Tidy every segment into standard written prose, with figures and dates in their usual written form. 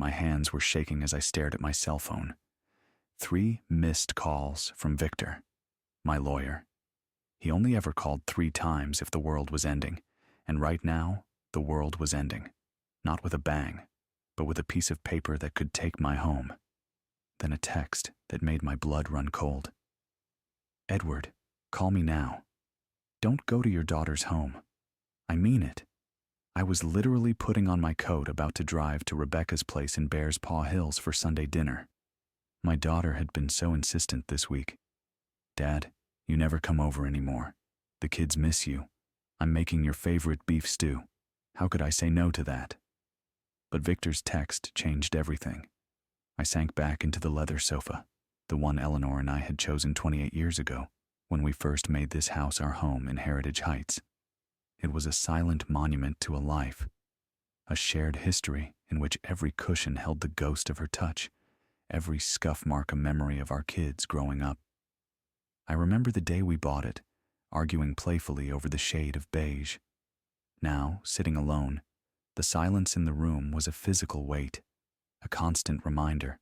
My hands were shaking as I stared at my cell phone. 3 missed calls from Victor, my lawyer. He only ever called 3 times if the world was ending, and right now, the world was ending. Not with a bang, but with a piece of paper that could take my home. Then a text that made my blood run cold. Edward, call me now. Don't go to your daughter's home. I mean it. I was literally putting on my coat about to drive to Rebecca's place in Bears Paw Hills for Sunday dinner. My daughter had been so insistent this week. Dad, you never come over anymore. The kids miss you. I'm making your favorite beef stew. How could I say no to that? But Victor's text changed everything. I sank back into the leather sofa, the one Eleanor and I had chosen 28 years ago, when we first made this house our home in Heritage Heights. It was a silent monument to a life, a shared history in which every cushion held the ghost of her touch, every scuff mark a memory of our kids growing up. I remember the day we bought it, arguing playfully over the shade of beige. Now, sitting alone, the silence in the room was a physical weight, a constant reminder.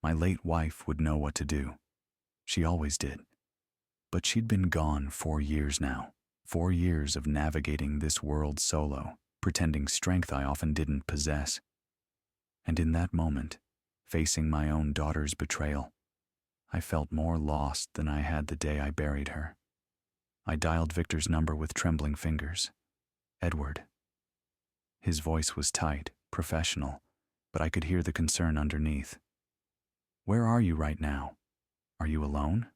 My late wife would know what to do. She always did. But she'd been gone 4 years now. 4 years of navigating this world solo, pretending strength I often didn't possess. And in that moment, facing my own daughter's betrayal, I felt more lost than I had the day I buried her. I dialed Victor's number with trembling fingers. Edward. His voice was tight, professional, but I could hear the concern underneath. Where are you right now? Are you alone?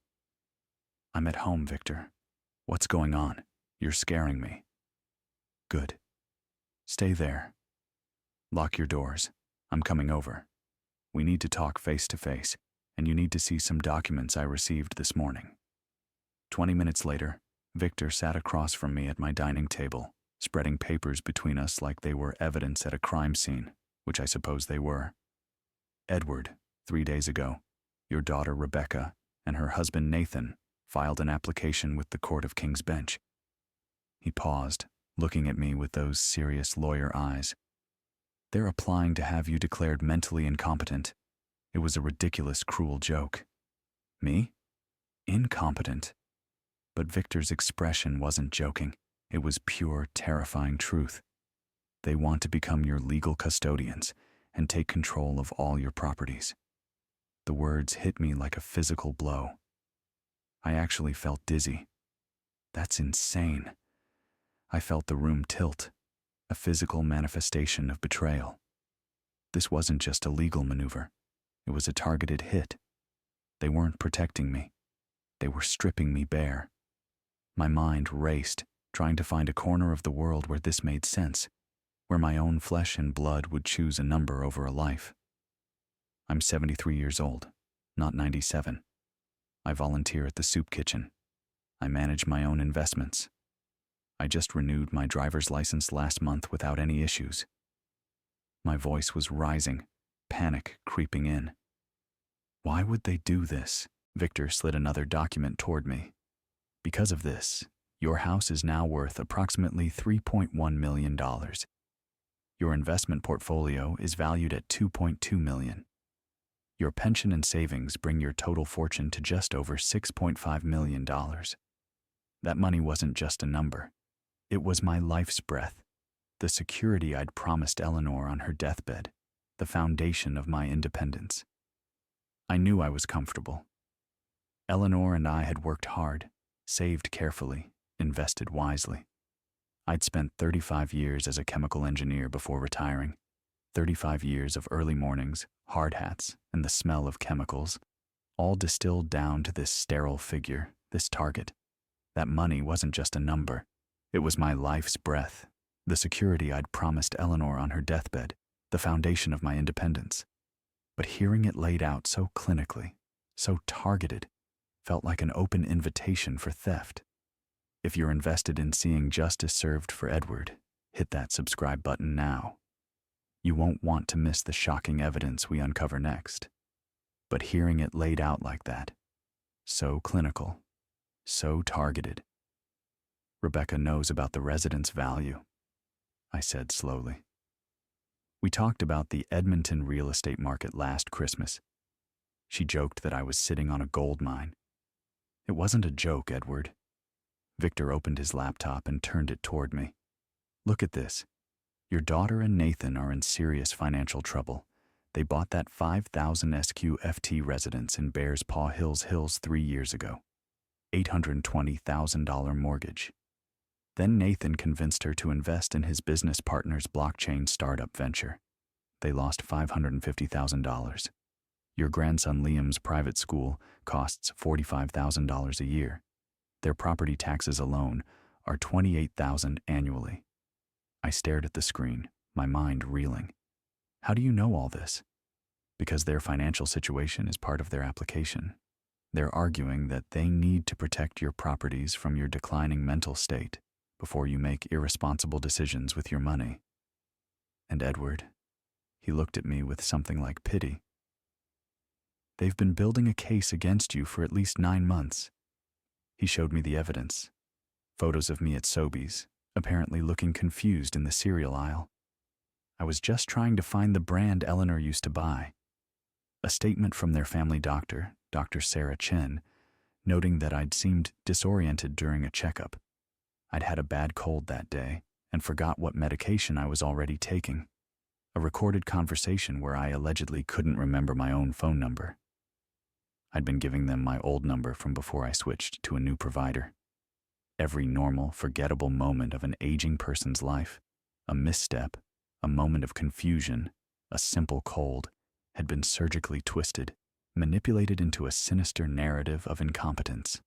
I'm at home, Victor. What's going on? You're scaring me. Good. Stay there. Lock your doors. I'm coming over. We need to talk face to face, and you need to see some documents I received this morning. 20 minutes later, Victor sat across from me at my dining table, spreading papers between us like they were evidence at a crime scene, which I suppose they were. Edward, 3 days ago, your daughter Rebecca and her husband Nathan filed an application with the Court of King's Bench. He paused, looking at me with those serious lawyer eyes. They're applying to have you declared mentally incompetent. It was a ridiculous, cruel joke. Me? Incompetent? But Victor's expression wasn't joking. It was pure, terrifying truth. They want to become your legal custodians and take control of all your properties. The words hit me like a physical blow. I actually felt dizzy. That's insane. I felt the room tilt, a physical manifestation of betrayal. This wasn't just a legal maneuver. It was a targeted hit. They weren't protecting me. They were stripping me bare. My mind raced, trying to find a corner of the world where this made sense, where my own flesh and blood would choose a number over a life. I'm 73 years old, not 97. I volunteer at the soup kitchen. I manage my own investments. I just renewed my driver's license last month without any issues. My voice was rising, panic creeping in. Why would they do this? Victor slid another document toward me. Because of this, your house is now worth approximately $3.1 million. Your investment portfolio is valued at $2.2 million. Your pension and savings bring your total fortune to just over $6.5 million. That money wasn't just a number. It was my life's breath, the security I'd promised Eleanor on her deathbed, the foundation of my independence. I knew I was comfortable. Eleanor and I had worked hard, saved carefully, invested wisely. I'd spent 35 years as a chemical engineer before retiring, 35 years of early mornings, hard hats, and the smell of chemicals, all distilled down to this sterile figure, this target. That money wasn't just a number. It was my life's breath, the security I'd promised Eleanor on her deathbed, the foundation of my independence. But hearing it laid out so clinically, so targeted, felt like an open invitation for theft. If you're invested in seeing justice served for Edward, hit that subscribe button now. You won't want to miss the shocking evidence we uncover next. But hearing it laid out like that, so clinical, so targeted. Rebecca knows about the residence value, I said slowly. We talked about the Edmonton real estate market last Christmas. She joked that I was sitting on a gold mine. It wasn't a joke, Edward. Victor opened his laptop and turned it toward me. Look at this. Your daughter and Nathan are in serious financial trouble. They bought that 5,000 SQFT residence in Bears Paw Hills 3 years ago. $820,000 mortgage. Then Nathan convinced her to invest in his business partner's blockchain startup venture. They lost $550,000. Your grandson Liam's private school costs $45,000 a year. Their property taxes alone are $28,000 annually. I stared at the screen, my mind reeling. How do you know all this? Because their financial situation is part of their application. They're arguing that they need to protect your properties from your declining mental state before you make irresponsible decisions with your money. And Edward, he looked at me with something like pity. They've been building a case against you for at least 9 months. He showed me the evidence. Photos of me at Sobeys, apparently looking confused in the cereal aisle. I was just trying to find the brand Eleanor used to buy. A statement from their family doctor, Dr. Sarah Chen, noting that I'd seemed disoriented during a checkup. I'd had a bad cold that day and forgot what medication I was already taking. A recorded conversation where I allegedly couldn't remember my own phone number. I'd been giving them my old number from before I switched to a new provider. Every normal, forgettable moment of an aging person's life, a misstep, a moment of confusion, a simple cold, had been surgically twisted, manipulated into a sinister narrative of incompetence.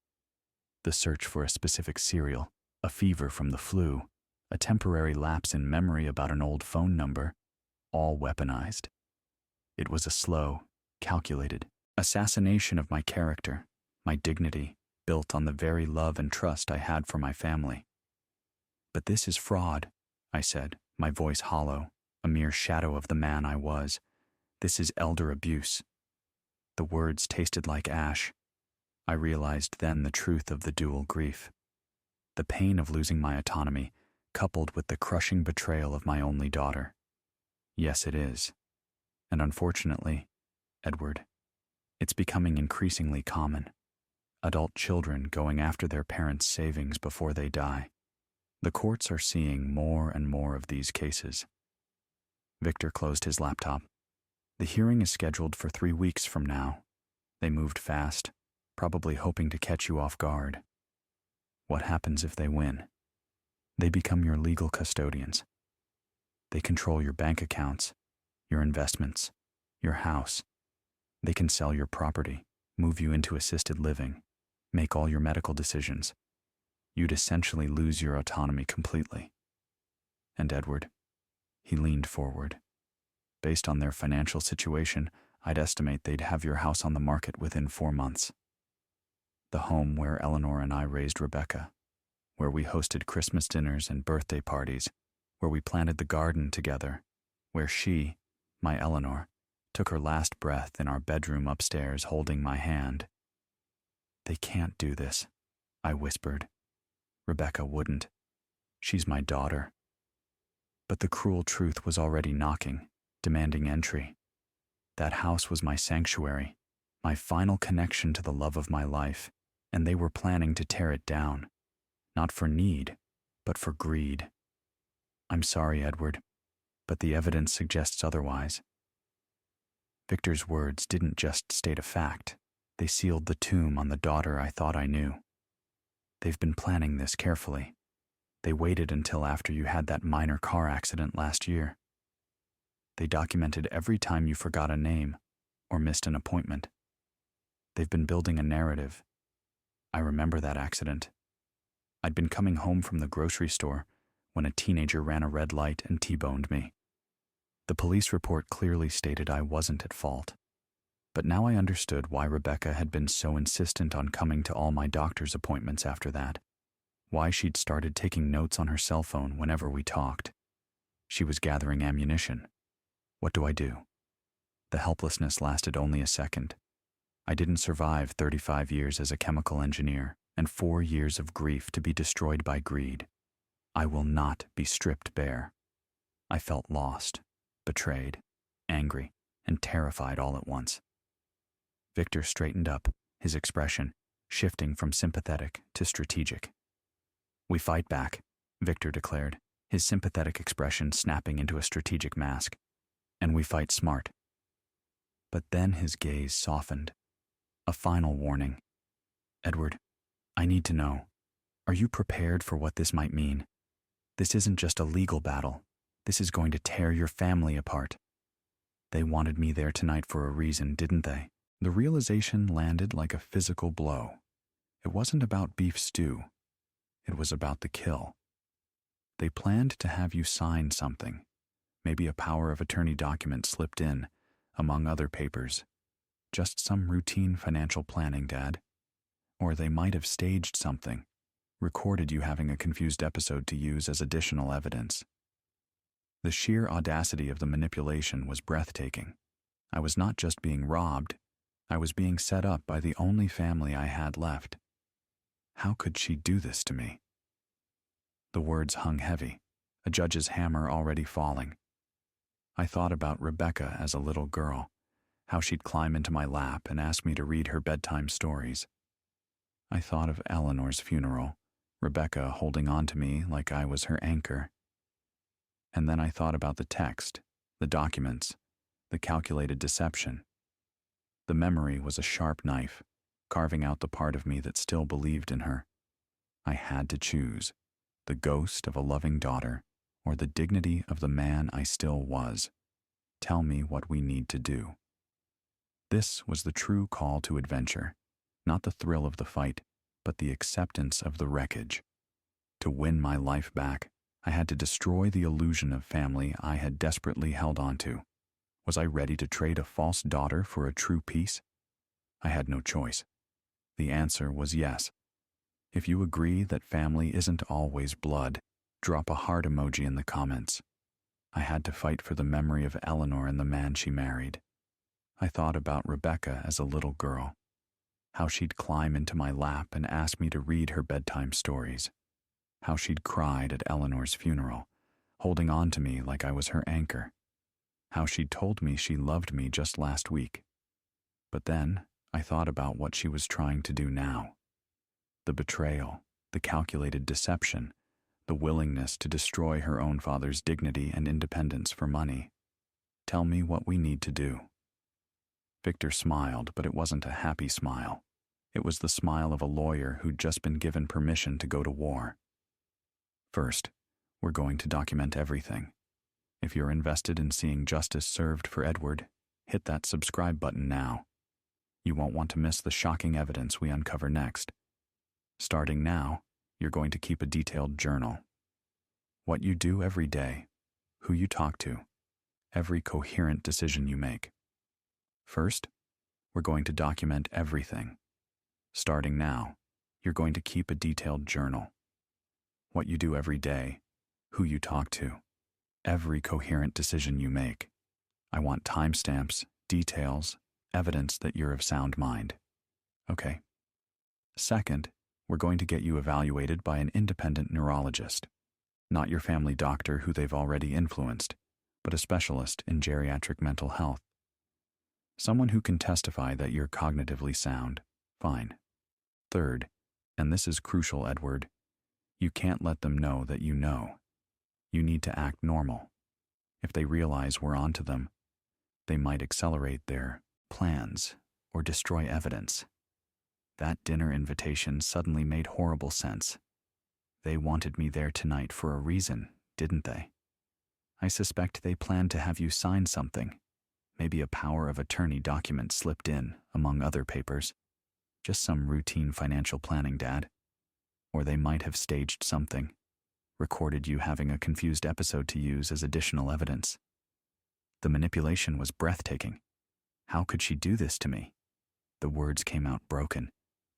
The search for a specific cereal, a fever from the flu, a temporary lapse in memory about an old phone number, all weaponized. It was a slow, calculated assassination of my character, my dignity, built on the very love and trust I had for my family. But this is fraud, I said, my voice hollow, a mere shadow of the man I was. This is elder abuse. The words tasted like ash. I realized then the truth of the dual grief. The pain of losing my autonomy, coupled with the crushing betrayal of my only daughter. Yes, it is. And unfortunately, Edward, it's becoming increasingly common. Adult children going after their parents' savings before they die. The courts are seeing more and more of these cases. Victor closed his laptop. The hearing is scheduled for 3 weeks from now. They moved fast, probably hoping to catch you off guard. What happens if they win? They become your legal custodians. They control your bank accounts, your investments, your house. They can sell your property, move you into assisted living, make all your medical decisions. You'd essentially lose your autonomy completely. And Edward, he leaned forward. Based on their financial situation, I'd estimate they'd have your house on the market within 4 months. The home where Eleanor and I raised Rebecca, where we hosted Christmas dinners and birthday parties, where we planted the garden together, where she, my Eleanor, took her last breath in our bedroom upstairs holding my hand. They can't do this, I whispered. Rebecca wouldn't. She's my daughter. But the cruel truth was already knocking, demanding entry. That house was my sanctuary, my final connection to the love of my life, and they were planning to tear it down. Not for need, but for greed. I'm sorry, Edward, but the evidence suggests otherwise. Victor's words didn't just state a fact. They sealed the tomb on the daughter I thought I knew. They've been planning this carefully. They waited until after you had that minor car accident last year. They documented every time you forgot a name or missed an appointment. They've been building a narrative. I remember that accident. I'd been coming home from the grocery store when a teenager ran a red light and T-boned me. The police report clearly stated I wasn't at fault. But now I understood why Rebecca had been so insistent on coming to all my doctor's appointments after that. Why she'd started taking notes on her cell phone whenever we talked. She was gathering ammunition. What do I do? The helplessness lasted only a second. I didn't survive 35 years as a chemical engineer and 4 years of grief to be destroyed by greed. I will not be stripped bare. I felt lost, betrayed, angry, and terrified all at once. Victor straightened up, his expression shifting from sympathetic to strategic. "We fight back," Victor declared, his sympathetic expression snapping into a strategic mask. "And we fight smart." But then his gaze softened. A final warning. "Edward, I need to know. Are you prepared for what this might mean? This isn't just a legal battle. This is going to tear your family apart. They wanted me there tonight for a reason, didn't they?" The realization landed like a physical blow. It wasn't about beef stew. It was about the kill. They planned to have you sign something, maybe a power of attorney document slipped in, among other papers. Just some routine financial planning, Dad. Or they might have staged something, recorded you having a confused episode to use as additional evidence. The sheer audacity of the manipulation was breathtaking. I was not just being robbed, I was being set up by the only family I had left. How could she do this to me? The words hung heavy, a judge's hammer already falling. I thought about Rebecca as a little girl, how she'd climb into my lap and ask me to read her bedtime stories. I thought of Eleanor's funeral, Rebecca holding on to me like I was her anchor. And then I thought about the text, the documents, the calculated deception. The memory was a sharp knife, carving out the part of me that still believed in her. I had to choose, the ghost of a loving daughter or the dignity of the man I still was. Tell me what we need to do. This was the true call to adventure, not the thrill of the fight, but the acceptance of the wreckage. To win my life back, I had to destroy the illusion of family I had desperately held onto. Was I ready to trade a false daughter for a true peace? I had no choice. The answer was yes. If you agree that family isn't always blood, drop a heart emoji in the comments. I had to fight for the memory of Eleanor and the man she married. I thought about Rebecca as a little girl, how she'd climb into my lap and ask me to read her bedtime stories, how she'd cried at Eleanor's funeral, holding on to me like I was her anchor, how she'd told me she loved me just last week. But then I thought about what she was trying to do now. The betrayal, the calculated deception, the willingness to destroy her own father's dignity and independence for money. Tell me what we need to do. Victor smiled, but it wasn't a happy smile. It was the smile of a lawyer who'd just been given permission to go to war. First, we're going to document everything. If you're invested in seeing justice served for Edward, hit that subscribe button now. You won't want to miss the shocking evidence we uncover next. Starting now, you're going to keep a detailed journal. What you do every day, who you talk to, every coherent decision you make. First, we're going to document everything. Starting now, you're going to keep a detailed journal. What you do every day, who you talk to, every coherent decision you make. I want timestamps, details, evidence that you're of sound mind. Okay. Second, we're going to get you evaluated by an independent neurologist. Not your family doctor who they've already influenced, but a specialist in geriatric mental health. Someone who can testify that you're cognitively sound. Fine. Third, and this is crucial, Edward, you can't let them know that you know. You need to act normal. If they realize we're onto them, they might accelerate their plans or destroy evidence. That dinner invitation suddenly made horrible sense. They wanted me there tonight for a reason, didn't they? I suspect they planned to have you sign something. Maybe a power of attorney document slipped in, among other papers. Just some routine financial planning, Dad. Or they might have staged something, recorded you having a confused episode to use as additional evidence. The manipulation was breathtaking. How could she do this to me? The words came out broken,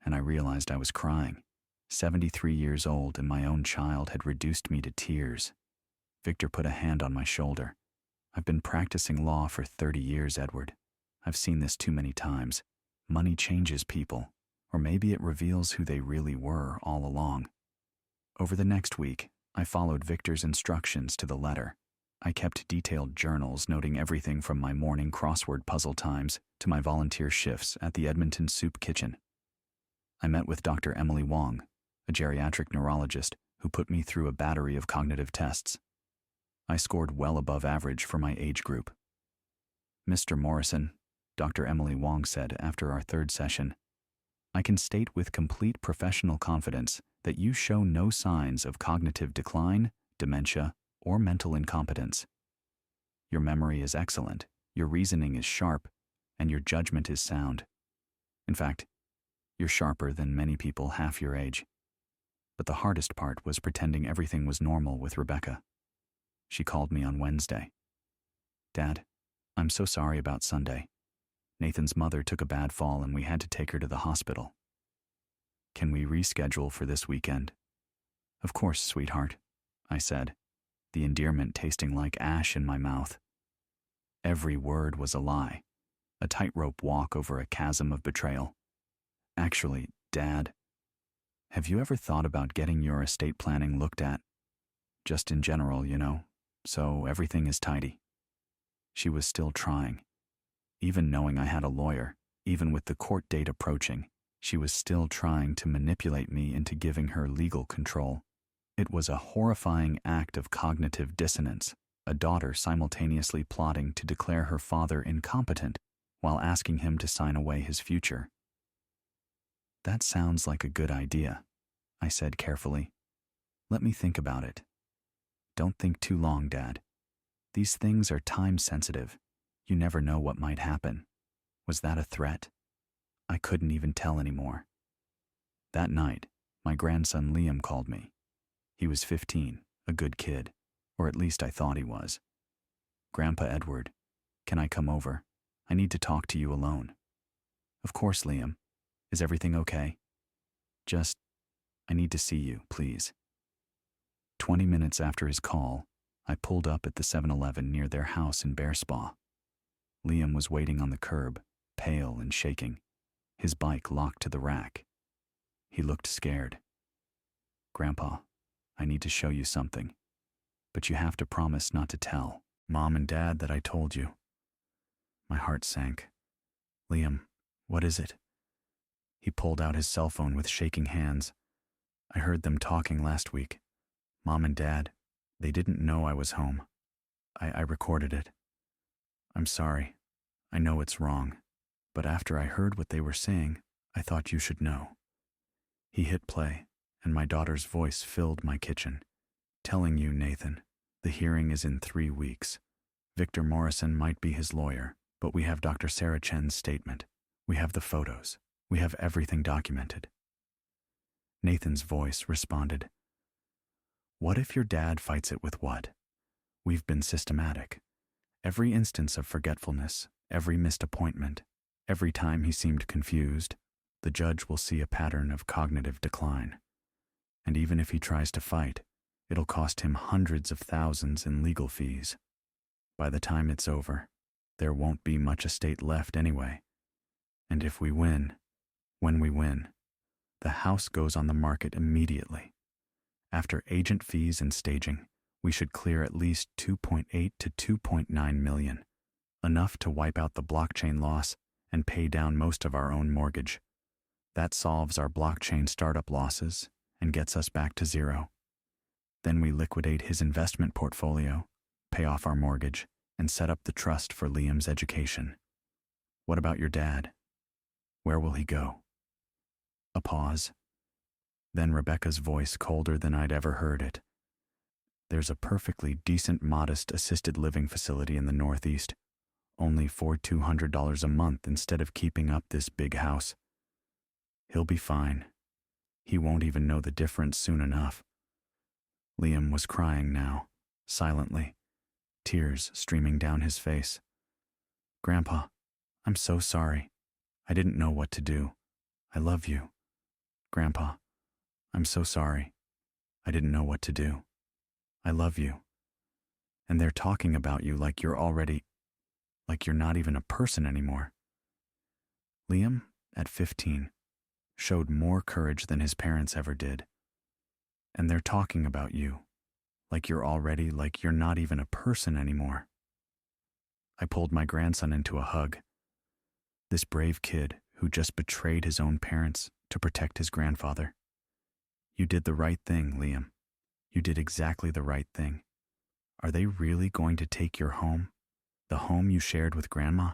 and I realized I was crying. 73 years old and my own child had reduced me to tears. Victor put a hand on my shoulder. I've been practicing law for 30 years, Edward. I've seen this too many times. Money changes people, or maybe it reveals who they really were all along. Over the next week, I followed Victor's instructions to the letter. I kept detailed journals noting everything from my morning crossword puzzle times to my volunteer shifts at the Edmonton Soup Kitchen. I met with Dr. Emily Wong, a geriatric neurologist who put me through a battery of cognitive tests. I scored well above average for my age group. "Mr. Morrison," Dr. Emily Wong said after our third session, "I can state with complete professional confidence that you show no signs of cognitive decline, dementia, or mental incompetence. Your memory is excellent, your reasoning is sharp, and your judgment is sound. In fact, you're sharper than many people half your age." But the hardest part was pretending everything was normal with Rebecca. She called me on Wednesday. "Dad, I'm so sorry about Sunday. Nathan's mother took a bad fall and we had to take her to the hospital. Can we reschedule for this weekend?" "Of course, sweetheart," I said, the endearment tasting like ash in my mouth. Every word was a lie, a tightrope walk over a chasm of betrayal. "Actually, Dad, have you ever thought about getting your estate planning looked at? Just in general, so everything is tidy." She was still trying. Even knowing I had a lawyer, even with the court date approaching, she was still trying to manipulate me into giving her legal control. It was a horrifying act of cognitive dissonance, a daughter simultaneously plotting to declare her father incompetent while asking him to sign away his future. "That sounds like a good idea," I said carefully. "Let me think about it." "Don't think too long, Dad. These things are time-sensitive. You never know what might happen." Was that a threat? I couldn't even tell anymore. That night, my grandson Liam called me. He was 15, a good kid, or at least I thought he was. "Grandpa Edward, can I come over? I need to talk to you alone." "Of course, Liam. Is everything okay?" I need to see you, please." 20 minutes after his call, I pulled up at the 7-Eleven near their house in Bear Spa. Liam was waiting on the curb, pale and shaking, his bike locked to the rack. He looked scared. "Grandpa, I need to show you something, but you have to promise not to tell Mom and Dad that I told you." My heart sank. "Liam, what is it?" He pulled out his cell phone with shaking hands. "I heard them talking last week. Mom and Dad, they didn't know I was home. I recorded it. I'm sorry. I know it's wrong, but after I heard what they were saying, I thought you should know." He hit play, and my daughter's voice filled my kitchen. "Telling you, Nathan, the hearing is in 3 weeks. Victor Morrison might be his lawyer, but we have Dr. Sarah Chen's statement. We have the photos. We have everything documented." Nathan's voice responded, "What if your dad fights it with what? We've been systematic. Every instance of forgetfulness, every missed appointment, every time he seemed confused, the judge will see a pattern of cognitive decline. And even if he tries to fight, it'll cost him hundreds of thousands in legal fees. By the time it's over, there won't be much estate left anyway. And if we win, when we win, the house goes on the market immediately. After agent fees and staging, we should clear at least 2.8 to 2.9 million, enough to wipe out the blockchain loss and pay down most of our own mortgage. That solves our blockchain startup losses and gets us back to zero. Then we liquidate his investment portfolio, pay off our mortgage, and set up the trust for Liam's education. What about your dad? Where will he go?" A pause. Then Rebecca's voice colder than I'd ever heard it. "There's a perfectly decent, modest assisted living facility in the Northeast, only for $200 a month instead of keeping up this big house. He'll be fine. He won't even know the difference soon enough." Liam was crying now, silently, tears streaming down his face. "Grandpa, I'm so sorry. I didn't know what to do. I love you. Grandpa, I'm so sorry. I didn't know what to do. I love you. And they're talking about you like you're not even a person anymore." Liam, at 15, showed more courage than his parents ever did. "And they're talking about you like you're not even a person anymore. I pulled my grandson into a hug. This brave kid who just betrayed his own parents to protect his grandfather. You did the right thing, Liam. You did exactly the right thing. Are they really going to take your home? The home you shared with Grandma?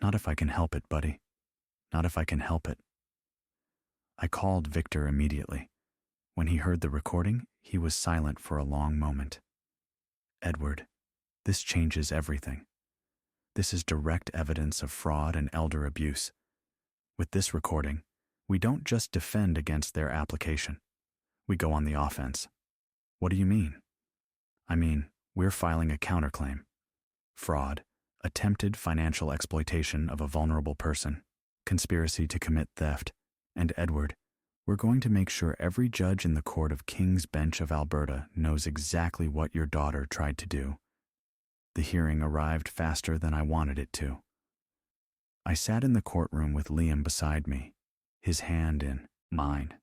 Not if I can help it, buddy. Not if I can help it. I called Victor immediately. When he heard the recording, he was silent for a long moment. Edward, this changes everything. This is direct evidence of fraud and elder abuse. With this recording, we don't just defend against their application. We go on the offense. What do you mean? I mean, we're filing a counterclaim. Fraud, attempted financial exploitation of a vulnerable person, conspiracy to commit theft, and Edward, we're going to make sure every judge in the Court of King's Bench of Alberta knows exactly what your daughter tried to do. The hearing arrived faster than I wanted it to. I sat in the courtroom with Liam beside me, his hand in mine.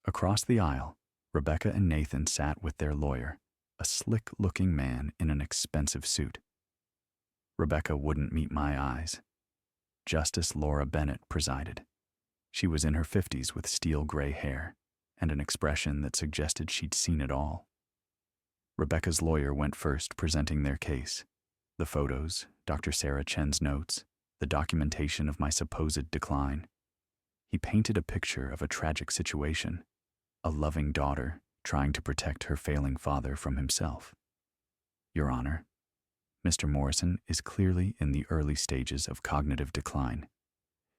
Across the aisle, Rebecca and Nathan sat with their lawyer, a slick-looking man in an expensive suit. Rebecca wouldn't meet my eyes. Justice Laura Bennett presided. She was in her 50s with steel-gray hair and an expression that suggested she'd seen it all. Rebecca's lawyer went first, presenting their case. The photos, Dr. Sarah Chen's notes, the documentation of my supposed decline. He painted a picture of a tragic situation, a loving daughter trying to protect her failing father from himself. Your Honor, Mr. Morrison is clearly in the early stages of cognitive decline.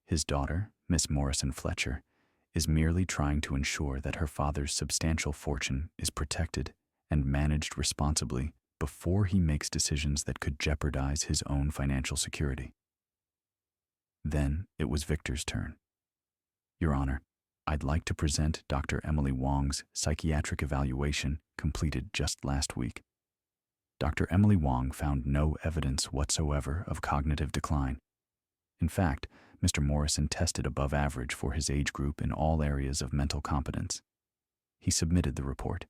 His daughter, Miss Morrison Fletcher, is merely trying to ensure that her father's substantial fortune is protected and managed responsibly before he makes decisions that could jeopardize his own financial security. Then it was Victor's turn. Your Honor, I'd like to present Dr. Emily Wong's psychiatric evaluation completed just last week. Dr. Emily Wong found no evidence whatsoever of cognitive decline. In fact, Mr. Morrison tested above average for his age group in all areas of mental competence. He submitted the report.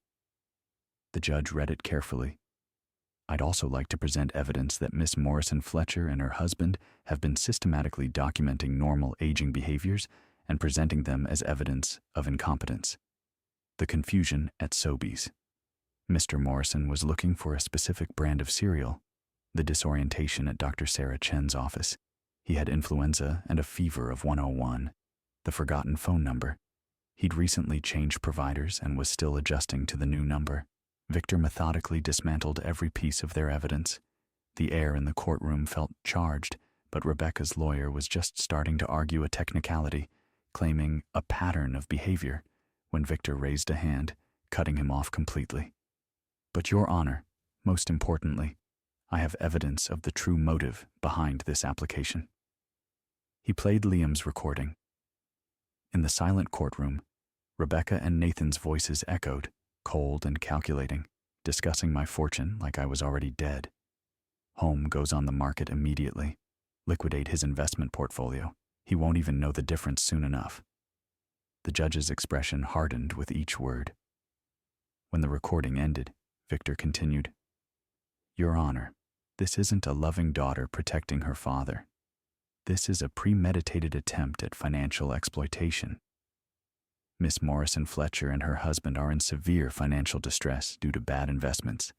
The judge read it carefully. I'd also like to present evidence that Miss Morrison Fletcher and her husband have been systematically documenting normal aging behaviors and presenting them as evidence of incompetence. The confusion at Sobeys. Mr. Morrison was looking for a specific brand of cereal. The disorientation at Dr. Sarah Chen's office. He had influenza and a fever of 101. The forgotten phone number. He'd recently changed providers and was still adjusting to the new number. Victor methodically dismantled every piece of their evidence. The air in the courtroom felt charged, but Rebecca's lawyer was just starting to argue a technicality, claiming a pattern of behavior, when Victor raised a hand, cutting him off completely. But Your Honor, most importantly, I have evidence of the true motive behind this application. He played Liam's recording. In the silent courtroom, Rebecca and Nathan's voices echoed, cold and calculating, discussing my fortune like I was already dead. Home goes on the market immediately. Liquidate his investment portfolio. He won't even know the difference soon enough. The judge's expression hardened with each word. When the recording ended, Victor continued, Your Honor, this isn't a loving daughter protecting her father. This is a premeditated attempt at financial exploitation. Miss Morrison Fletcher and her husband are in severe financial distress due to bad investments.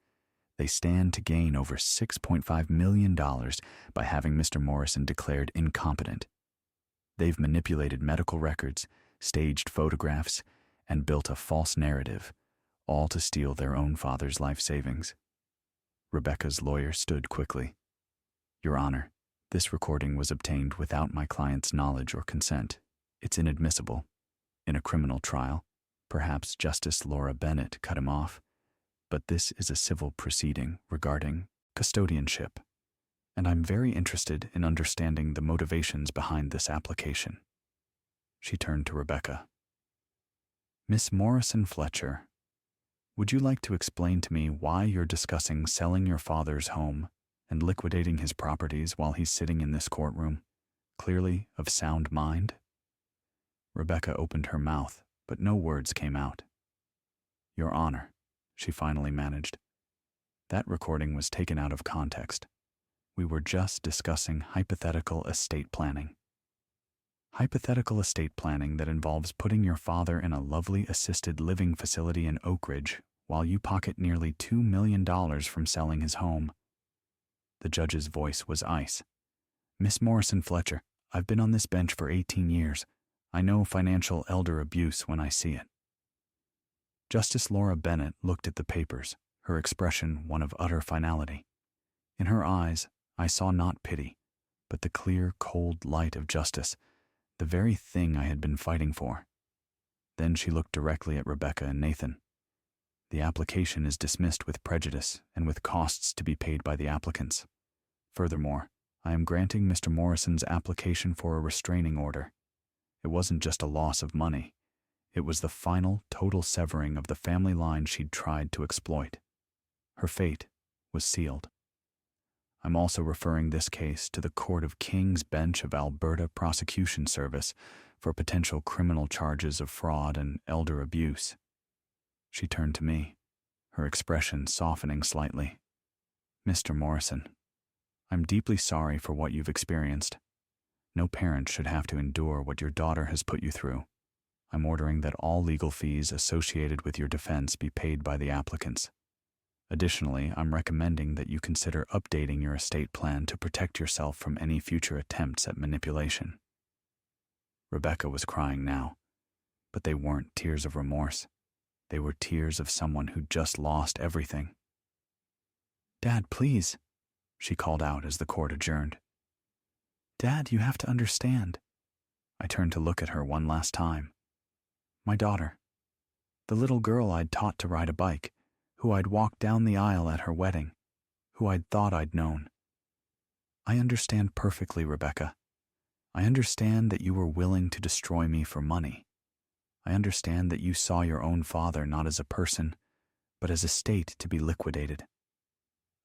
They stand to gain over $6.5 million by having Mr. Morrison declared incompetent. They've manipulated medical records, staged photographs, and built a false narrative, all to steal their own father's life savings. Rebecca's lawyer stood quickly. Your Honor, this recording was obtained without my client's knowledge or consent. It's inadmissible. In a criminal trial, perhaps Justice Laura Bennett cut him off, but this is a civil proceeding regarding custodianship, and I'm very interested in understanding the motivations behind this application. She turned to Rebecca. Miss Morrison Fletcher, would you like to explain to me why you're discussing selling your father's home and liquidating his properties while he's sitting in this courtroom, clearly of sound mind? Rebecca opened her mouth, but no words came out. Your Honor, she finally managed. That recording was taken out of context. We were just discussing hypothetical estate planning. Hypothetical estate planning that involves putting your father in a lovely assisted living facility in Oak Ridge while you pocket nearly $2 million from selling his home. The judge's voice was ice. Miss Morrison Fletcher, I've been on this bench for 18 years. I know financial elder abuse when I see it. Justice Laura Bennett looked at the papers, her expression one of utter finality. In her eyes, I saw not pity, but the clear, cold light of justice, the very thing I had been fighting for. Then she looked directly at Rebecca and Nathan. The application is dismissed with prejudice and with costs to be paid by the applicants. Furthermore, I am granting Mr. Morrison's application for a restraining order. It wasn't just a loss of money. It was the final, total severing of the family line she'd tried to exploit. Her fate was sealed. I'm also referring this case to the Court of King's Bench of Alberta Prosecution Service for potential criminal charges of fraud and elder abuse. She turned to me, her expression softening slightly. Mr. Morrison, I'm deeply sorry for what you've experienced. No parent should have to endure what your daughter has put you through. I'm ordering that all legal fees associated with your defense be paid by the applicants. Additionally, I'm recommending that you consider updating your estate plan to protect yourself from any future attempts at manipulation. Rebecca was crying now, but they weren't tears of remorse. They were tears of someone who just lost everything. Dad, please, she called out as the court adjourned. Dad, you have to understand. I turned to look at her one last time. My daughter, the little girl I'd taught to ride a bike, who I'd walked down the aisle at her wedding, who I'd thought I'd known. I understand perfectly, Rebecca. I understand that you were willing to destroy me for money. I understand that you saw your own father not as a person, but as a state to be liquidated.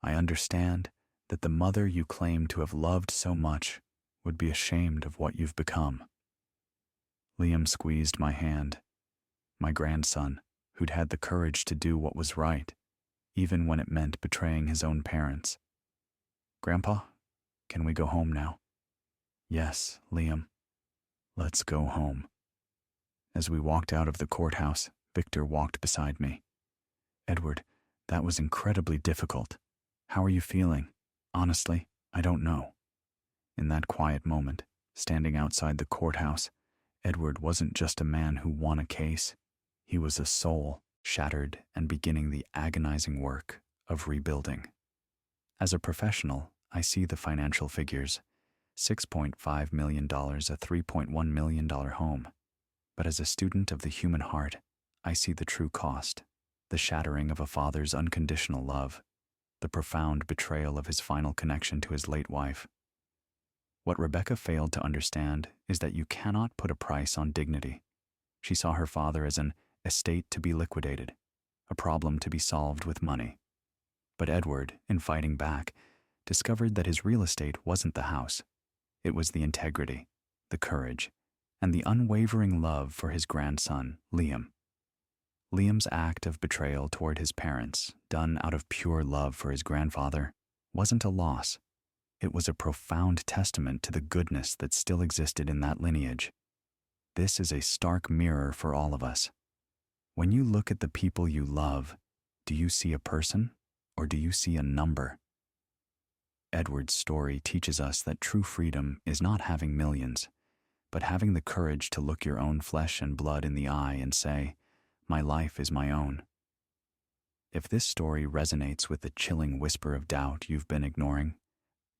I understand that the mother you claim to have loved so much would be ashamed of what you've become. Liam squeezed my hand. My grandson, who'd had the courage to do what was right, even when it meant betraying his own parents. Grandpa, can we go home now? Yes, Liam. Let's go home. As we walked out of the courthouse, Victor walked beside me. Edward, that was incredibly difficult. How are you feeling? Honestly, I don't know. In that quiet moment, standing outside the courthouse, Edward wasn't just a man who won a case. He was a soul, shattered and beginning the agonizing work of rebuilding. As a professional, I see the financial figures. $6.5 million, a $3.1 million home. But as a student of the human heart, I see the true cost, the shattering of a father's unconditional love, the profound betrayal of his final connection to his late wife. What Rebecca failed to understand is that you cannot put a price on dignity. She saw her father as an estate to be liquidated, a problem to be solved with money. But Edward, in fighting back, discovered that his real estate wasn't the house. It was the integrity, the courage, and the unwavering love for his grandson, Liam. Liam's act of betrayal toward his parents, done out of pure love for his grandfather, wasn't a loss. It was a profound testament to the goodness that still existed in that lineage. This is a stark mirror for all of us. When you look at the people you love, do you see a person or do you see a number? Edward's story teaches us that true freedom is not having millions, but having the courage to look your own flesh and blood in the eye and say, "My life is my own." If this story resonates with the chilling whisper of doubt you've been ignoring,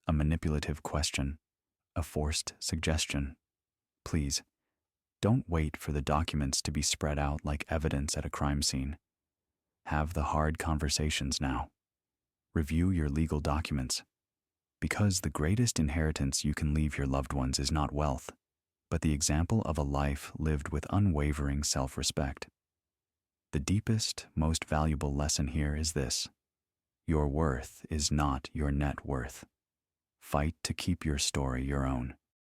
a manipulative question, a forced suggestion, please, don't wait for the documents to be spread out like evidence at a crime scene. Have the hard conversations now. Review your legal documents. Because the greatest inheritance you can leave your loved ones is not wealth, but the example of a life lived with unwavering self-respect. The deepest, most valuable lesson here is this: your worth is not your net worth. Fight to keep your story your own.